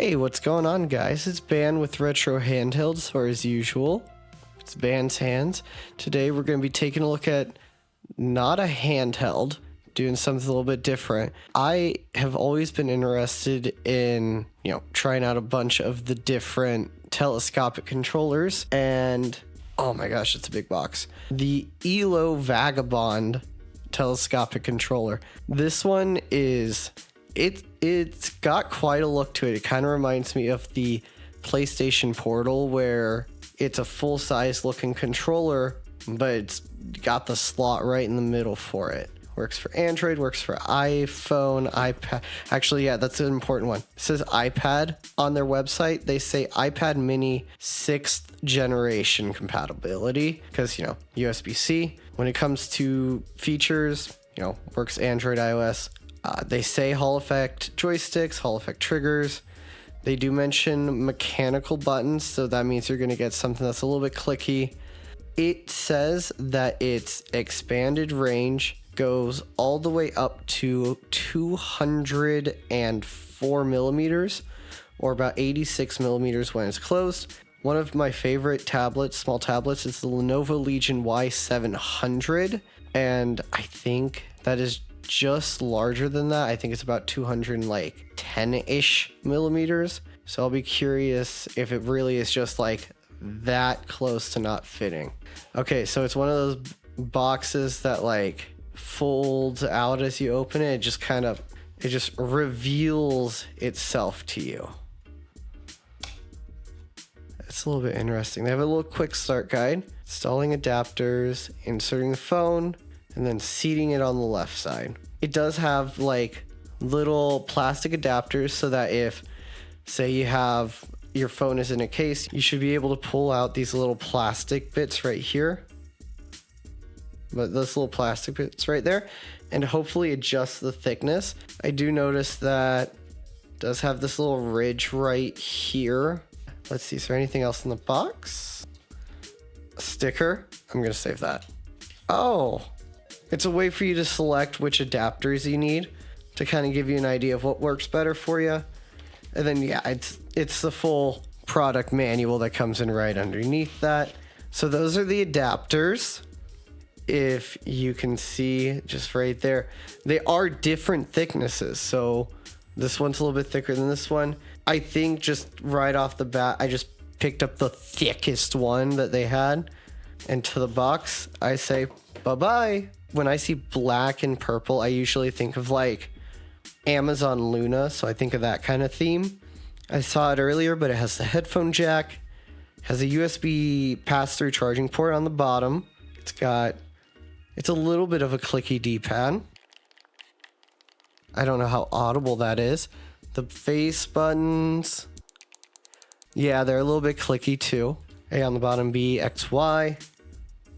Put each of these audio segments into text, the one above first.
Hey, what's going on, guys? It's Ban with Retro Handhelds, or as usual, it's Ban's Hands. Today we're going to be taking a look at not a handheld, doing something a little bit different. I have always been interested in, trying out a bunch of the different telescopic controllers, and oh my gosh, it's a big box. The ELO Vagabond telescopic controller. This one is... It's got quite a look to it. It kind of reminds me of the PlayStation Portal, where it's a full-size looking controller, but it's got the slot right in the middle for it. Works for Android, works for iPhone, iPad. Actually, yeah, that's an important one. It says iPad on their website. They say iPad mini 6th generation compatibility because, USB-C. When it comes to features, works Android, iOS. They say Hall effect joysticks, Hall effect triggers. They do mention mechanical buttons, so that means you're going to get something that's a little bit clicky. It says that its expanded range goes all the way up to 204 millimeters, or about 86 millimeters when it's closed. One of my favorite small tablets, is the Lenovo Legion Y700, and I think that is just larger than that. I think it's about 210-ish millimeters. So I'll be curious if it really is just like that close to not fitting. Okay, so it's one of those boxes that like folds out as you open it. It just reveals itself to you. It's a little bit interesting. They have a little quick start guide, installing adapters, inserting the phone, and then seating it on the left side. It does have like little plastic adapters so that if, say, you have your phone is in a case, you should be able to pull out these little plastic bits right here. But those little plastic bits right there, and hopefully adjust the thickness. I do notice that it does have this little ridge right here. Let's see, is there anything else in the box? A sticker. I'm gonna save that. Oh. It's a way for you to select which adapters you need to kind of give you an idea of what works better for you. And then, yeah, it's the full product manual that comes in right underneath that. So those are the adapters. If you can see just right there, they are different thicknesses. So this one's a little bit thicker than this one. I think just right off the bat, I just picked up the thickest one that they had. And to the box, I say, bye-bye. When I see black and purple, I usually think of like Amazon Luna, so I think of that kind of theme. I saw it earlier, but it has the headphone jack, has a USB pass-through charging port on the bottom. It's a little bit of a clicky D-pad. I don't know how audible that is. The face buttons, yeah, they're a little bit clicky too. A on the bottom, B, X, Y.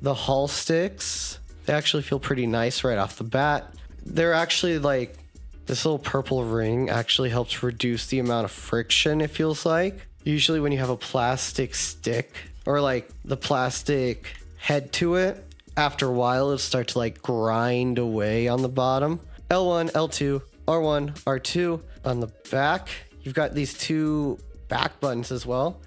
The Hall sticks, they actually feel pretty nice right off the bat. They're actually like, this little purple ring actually helps reduce the amount of friction, it feels like. Usually when you have a plastic stick or like the plastic head to it, after a while it'll start to like grind away on the bottom. L1, L2, R1, R2. On the back, you've got these two back buttons as well.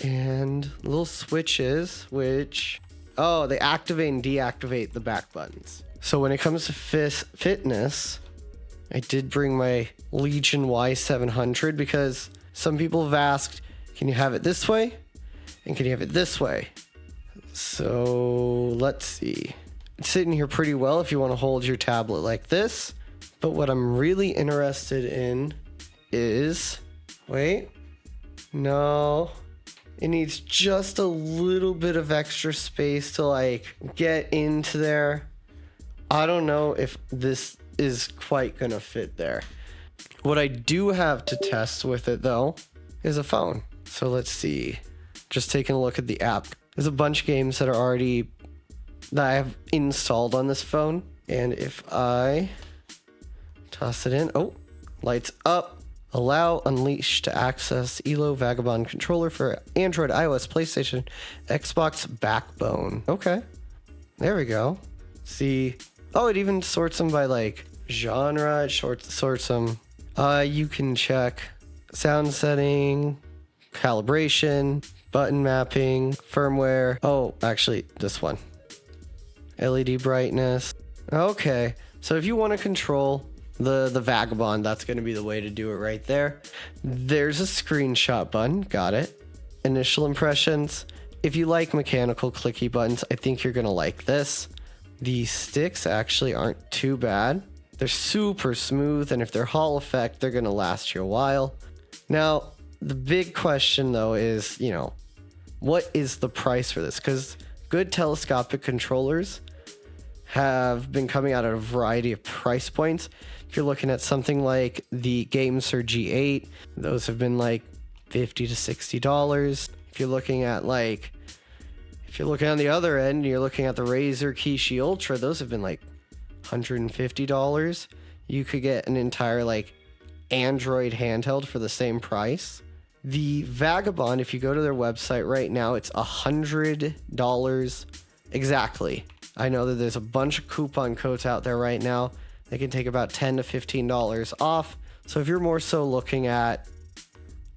And little switches, which... oh, they activate and deactivate the back buttons. So when it comes to fitness, I did bring my Legion Y700 because some people have asked, can you have it this way? And can you have it this way? So let's see. It's sitting here pretty well if you want to hold your tablet like this. But what I'm really interested in is... wait. No... it needs just a little bit of extra space to like get into there. I don't know if this is quite gonna fit there. What I do have to test with it though is a phone. So let's see. Just taking a look at the app. There's a bunch of games that I have installed on this phone. And if I toss it in, oh, lights up. Allow Unleashed to access ELO Vagabond Controller for Android, iOS, PlayStation, Xbox Backbone. Okay, there we go. See, oh, it even sorts them by like genre. It sorts them. You can check sound setting, calibration, button mapping, firmware. Oh, actually, this one. LED brightness. Okay, so if you want to control the Vagabond, that's going to be the way to do it right there. There's a screenshot button. Got it. Initial impressions. If you like mechanical clicky buttons, I think you're going to like this. The sticks actually aren't too bad. They're super smooth, and if they're Hall effect, they're going to last you a while. Now, the big question though is, what is the price for this? Because good telescopic controllers have been coming out at a variety of price points. If you're looking at something like the GameSir G8, those have been like $50 to $60. If you're looking on the other end, you're looking at the Razer Kishi Ultra, those have been like $150. You could get an entire Android handheld for the same price. The Vagabond, if you go to their website right now, it's $100 exactly. I know that there's a bunch of coupon codes out there right now. They can take about $10 to $15 off. So if you're more so looking at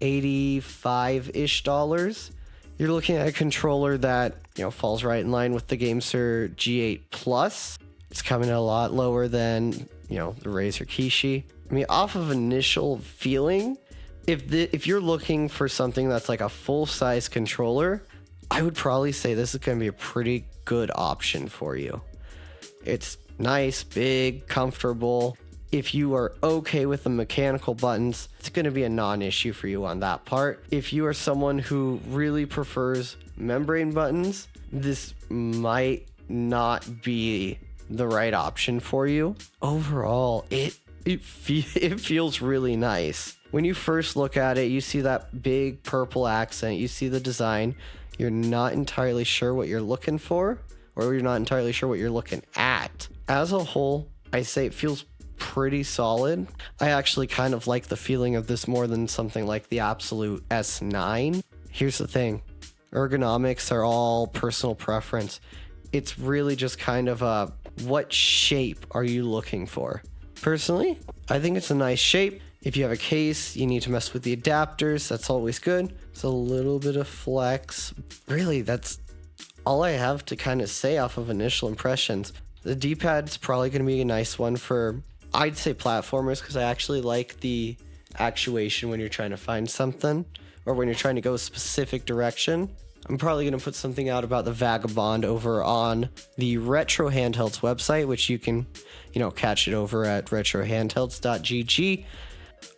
$85-ish, you're looking at a controller that, falls right in line with the GameSir G8 Plus. It's coming in a lot lower than, the Razer Kishi. I mean, off of initial feeling, if you're looking for something that's like a full-size controller, I would probably say this is going to be a pretty good option for you. It's nice, big, comfortable. If you are okay with the mechanical buttons, it's going to be a non-issue for you on that part. If you are someone who really prefers membrane buttons, this might not be the right option for you. Overall, it feels really nice. When you first look at it, you see that big purple accent, you see the design, you're not entirely sure what you're looking for, or you're not entirely sure what you're looking at. As a whole, I say it feels pretty solid. I actually kind of like the feeling of this more than something like the Absolute S9. Here's the thing, ergonomics are all personal preference. It's really just kind of what shape are you looking for? Personally, I think it's a nice shape. If you have a case, you need to mess with the adapters. That's always good. It's a little bit of flex. Really, that's all I have to kind of say off of initial impressions. The D-pad's probably going to be a nice one for, I'd say, platformers, because I actually like the actuation when you're trying to find something or when you're trying to go a specific direction. I'm probably going to put something out about the Vagabond over on the Retro Handhelds website, which you can, catch it over at retrohandhelds.gg.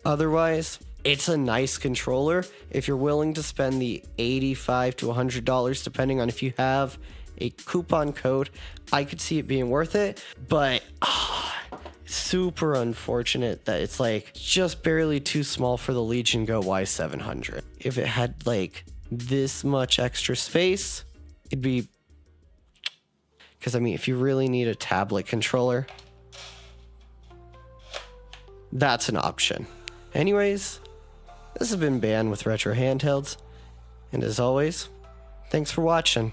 Otherwise, it's a nice controller. If you're willing to spend the $85 to $100, depending on if you have a coupon code, I could see it being worth it. But super unfortunate that it's just barely too small for the Legion Go Y700. If it had this much extra space, it'd be, because if you really need a tablet controller, that's an option. Anyways, this has been Ban with Retro Handhelds, and as always, thanks for watching.